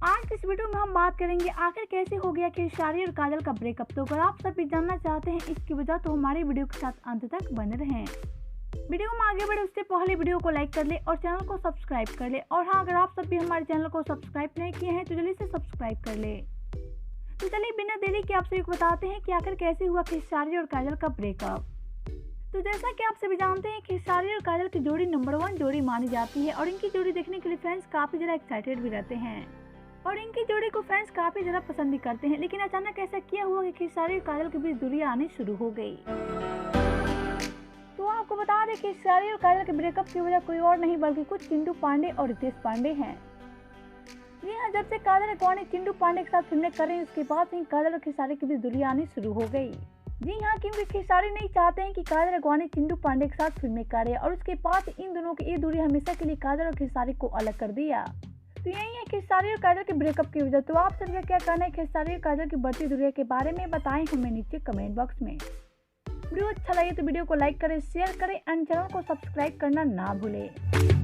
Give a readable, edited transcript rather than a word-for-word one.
आज की इस वीडियो में हम बात करेंगे आखिर कैसे हो गया खेसारी और काजल का ब्रेकअप। तो अगर आप सब भी जानना चाहते हैं इसकी वजह तो हमारी वीडियो के साथ अंत तक बने रहें। वीडियो में आगे बढ़े उससे पहले वीडियो को लाइक कर ले और चैनल को सब्सक्राइब कर ले। और हाँ, अगर आप सब भी हमारे चैनल को सब्सक्राइब नहीं किए हैं तो जल्दी से सब्सक्राइब कर ले। तो चलिए बिना देरी के आप सभी को बताते हैं कि आखिर कैसे हुआ खेसारी और काजल का ब्रेकअप। तो जैसा कि आप सभी जानते हैं खेसारी और काजल की जोड़ी नंबर 1 जोड़ी मानी जाती है और इनकी जोड़ी देखने के लिए फैंस काफी ज्यादा एक्साइटेड भी रहते हैं और इनकी जोड़ी को फैंस काफी ज्यादा पसंद भी करते हैं। लेकिन अचानक ऐसा क्या हुआ कि खेसारी और काजल के बीच दूरी आनी शुरू हो गई। तो आपको बता दें कि खेसारी और काजल के ब्रेकअप की वजह कोई और नहीं बल्कि कुछ चिंटू पांडे और रितेश पांडे हैं। जी हाँ, जब से काजल अडवाणी चिंटू पांडे के साथ फिल्में कर रही हैं उसके बाद से काजल और खेसारी के बीच दूरी आनी शुरू हो गई। जी हाँ, क्योंकि खेसारी नहीं चाहते हैं कि काजल अडवाणी चिंटू पांडे के साथ फिल्में करे और उसके बाद इन दोनों की ये दूरी हमेशा के लिए काजल और खेसारी को अलग कर दिया। तो यही है खेसारी और काजल के ब्रेकअप की वजह। तो आप सबका क्या कहना है खेसारी और काजल की बढ़ती दूरी के बारे में बताएं हमें नीचे कमेंट बॉक्स में। वीडियो अच्छा लगे तो वीडियो को लाइक करें, शेयर करें एंड चैनल को सब्सक्राइब करना ना भूलें।